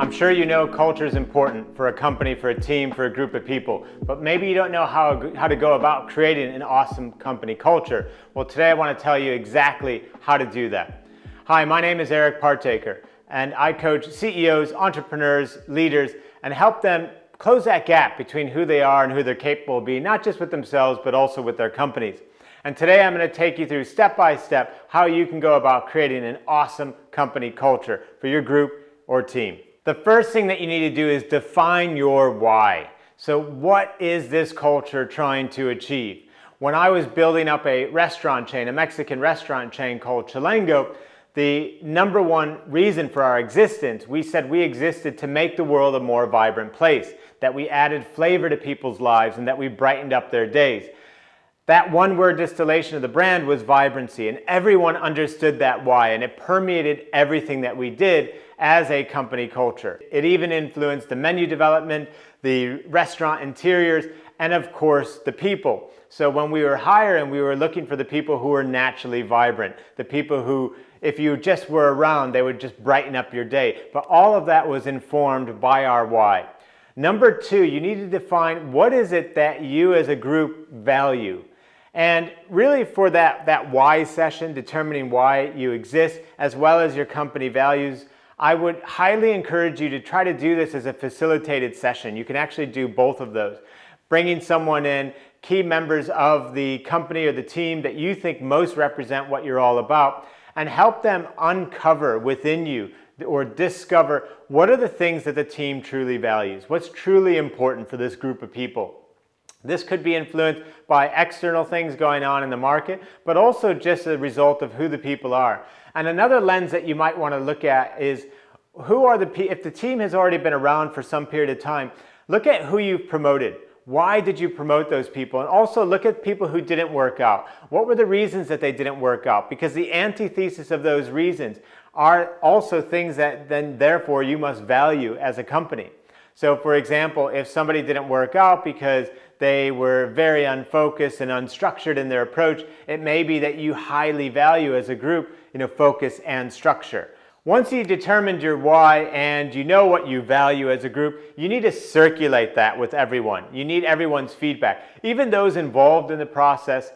I'm sure you know culture is important for a company, for a team, for a group of people, but maybe you don't know how to go about creating an awesome company culture. Well, today I want to tell you exactly how to do that. Hi, my name is Partaker, and I coach CEOs, entrepreneurs, leaders, and help them close that gap between who they are and who they're capable of being, not just with themselves, but also with their companies. And today I'm going to take you through step by step how you can go about creating an awesome company culture for your group or team. The first thing that you need to do is define your why. So what is this culture trying to achieve? When I was building up a restaurant chain, a Mexican restaurant chain called Chilango, the number one reason for our existence, we said we existed to make the world a more vibrant place, that we added flavor to people's lives and that we brightened up their days. That one-word distillation of the brand was vibrancy, and everyone understood that why, and it permeated everything that we did as a company culture. It even influenced the menu development, the restaurant interiors, and of course, the people. So when we were hiring, we were looking for the people who were naturally vibrant, the people who, if you just were around, they would just brighten up your day. But all of that was informed by our why. Number two, you need to define what is it that you as a group value. And really for that why session, determining why you exist, as well as your company values, I would highly encourage you to try to do this as a facilitated session. You can actually do both of those. Bringing someone in, key members of the company or the team that you think most represent what you're all about, and help them uncover within you or discover what are the things that the team truly values, what's truly important for this group of people. This could be influenced by external things going on in the market, but also just a result of who the people are. And another lens that you might want to look at is if the team has already been around for some period of time, look at who you've promoted. Why did you promote those people? And also look at people who didn't work out. What were the reasons that they didn't work out? Because the antithesis of those reasons are also things that then therefore you must value as a company. So for example, if somebody didn't work out because they were very unfocused and unstructured in their approach, it may be that you highly value as a group, focus and structure. Once you determined your why and you know what you value as a group, you need to circulate that with everyone. You need everyone's feedback. Even those involved in the process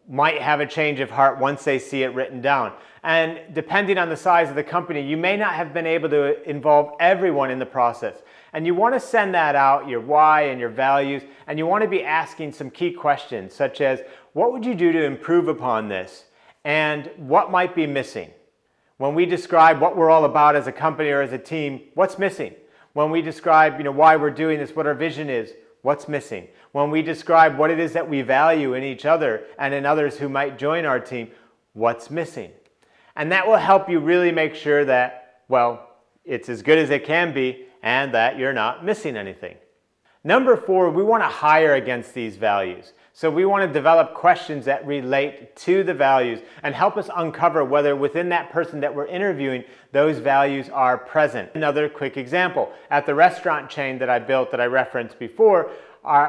might have a change of heart once they see it written down. And depending on the size of the company, you may not have been able to involve everyone in the process. And you want to send that out, your why and your values, and you want to be asking some key questions such as, what would you do to improve upon this? And what might be missing? When we describe what we're all about as a company or as a team, what's missing? When we describe why we're doing this, what our vision is, what's missing? When we describe what it is that we value in each other and in others who might join our team, what's missing? And that will help you really make sure that, well, it's as good as it can be and that you're not missing anything. Number four, we want to hire against these values. So we want to develop questions that relate to the values and help us uncover whether within that person that we're interviewing, those values are present. Another quick example, at the restaurant chain that I built that I referenced before,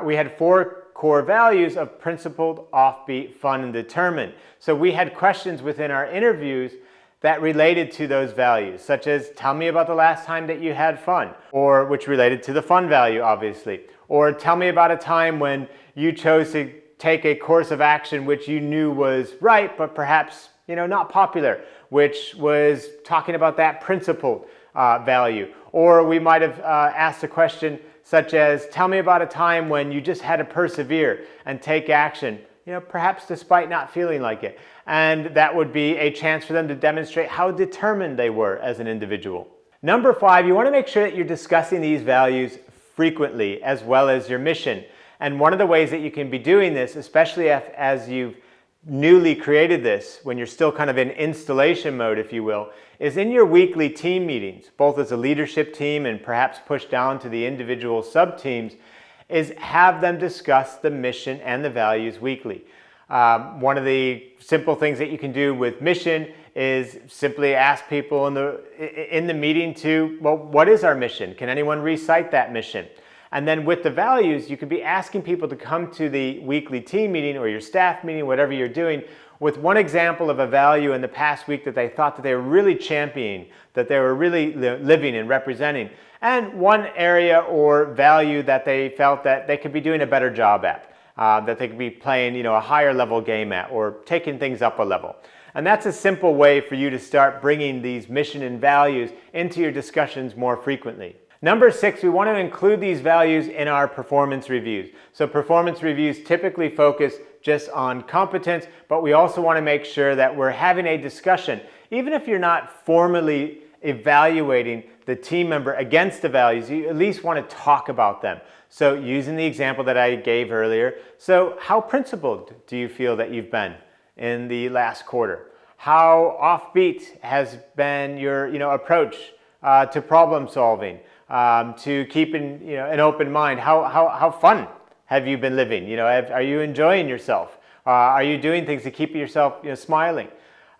we had 4 core values of principled, offbeat, fun, and determined. So we had questions within our interviews that related to those values, such as, tell me about the last time that you had fun, or which related to the fun value, obviously. Or tell me about a time when you chose to take a course of action which you knew was right, but perhaps not popular, which was talking about that principled value. Or we might have asked a question such as, tell me about a time when you just had to persevere and take action, perhaps despite not feeling like it. And that would be a chance for them to demonstrate how determined they were as an individual. Number 5, you want to make sure that you're discussing these values frequently as well as your mission. And one of the ways that you can be doing this, especially as you've newly created this, when you're still kind of in installation mode, if you will, is in your weekly team meetings, both as a leadership team and perhaps push down to the individual sub-teams, is have them discuss the mission and the values weekly. One of the simple things that you can do with mission is simply ask people in the meeting to, well, what is our mission? Can anyone recite that mission? And then with the values, you could be asking people to come to the weekly team meeting or your staff meeting, whatever you're doing, with one example of a value in the past week that they thought that they were really championing, that they were really living and representing, and one area or value that they felt that they could be doing a better job at, that they could be playing a higher level game at, or taking things up a level. And that's a simple way for you to start bringing these mission and values into your discussions more frequently. Number 6, we want to include these values in our performance reviews. So performance reviews typically focus just on competence, but we also want to make sure that we're having a discussion. Even if you're not formally evaluating the team member against the values, you at least want to talk about them. So using the example that I gave earlier, so how principled do you feel that you've been in the last quarter? How offbeat has been your approach to problem solving? To keeping an open mind. How fun have you been living? Are you enjoying yourself? Are you doing things to keep yourself smiling?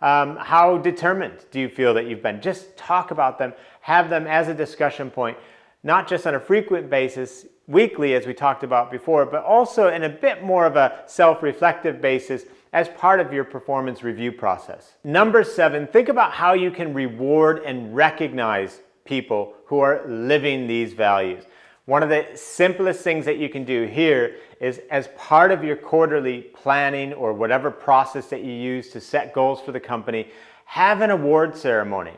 How determined do you feel that you've been? Just talk about them. Have them as a discussion point, not just on a frequent basis, weekly as we talked about before, but also in a bit more of a self-reflective basis as part of your performance review process. Number 7, think about how you can reward and recognize people who are living these values. One of the simplest things that you can do here is, as part of your quarterly planning or whatever process that you use to set goals for the company, have an award ceremony.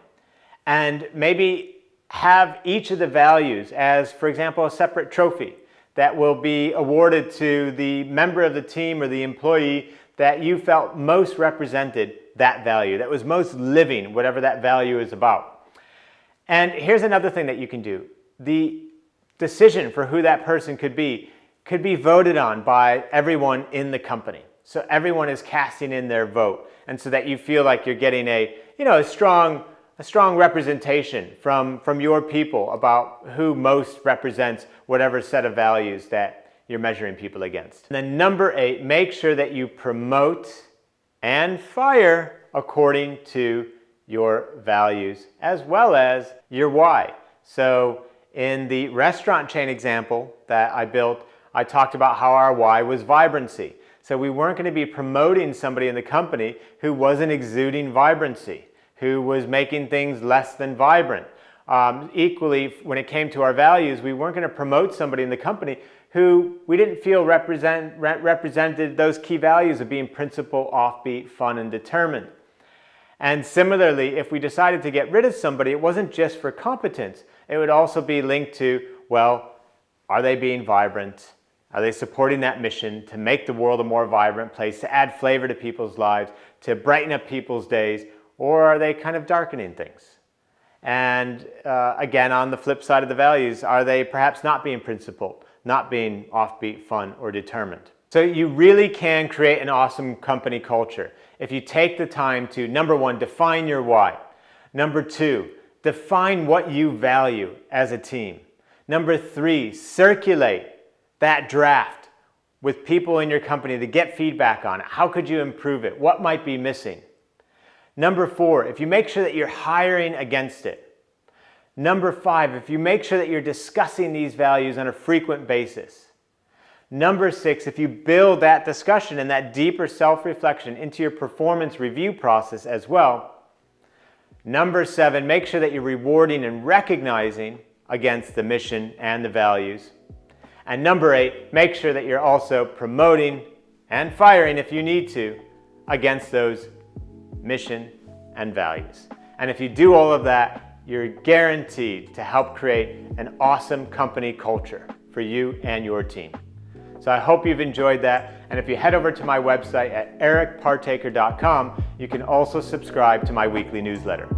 And maybe have each of the values as, for example, a separate trophy that will be awarded to the member of the team or the employee that you felt most represented that value, that was most living whatever that value is about. And here's another thing that you can do. The decision for who that person could be voted on by everyone in the company. So everyone is casting in their vote, and so that you feel like you're getting a strong representation from your people about who most represents whatever set of values that you're measuring people against. And then number 8, make sure that you promote and fire according to your values as well as your why. So in the restaurant chain example that I built, I talked about how our why was vibrancy. So we weren't going to be promoting somebody in the company who wasn't exuding vibrancy, who was making things less than vibrant. Equally, when it came to our values, we weren't going to promote somebody in the company who we didn't feel represented those key values of being principled, offbeat, fun, and determined. And similarly, if we decided to get rid of somebody, it wasn't just for competence. It would also be linked to, well, are they being vibrant? Are they supporting that mission to make the world a more vibrant place, to add flavor to people's lives, to brighten up people's days, or are they kind of darkening things? And again, on the flip side of the values, are they perhaps not being principled, not being offbeat, fun, or determined? So you really can create an awesome company culture if you take the time to, number 1, define your why. Number 2, define what you value as a team. Number 3, circulate that draft with people in your company to get feedback on it. How could you improve it? What might be missing? Number 4, if you make sure that you're hiring against it. Number 5, if you make sure that you're discussing these values on a frequent basis. Number 6, if you build that discussion and that deeper self-reflection into your performance review process as well. Number 7, make sure that you're rewarding and recognizing against the mission and the values. And number 8, make sure that you're also promoting and firing, if you need to, against those mission and values. And if you do all of that, you're guaranteed to help create an awesome company culture for you and your team. So I hope you've enjoyed that. And if you head over to my website at ericpartaker.com, you can also subscribe to my weekly newsletter.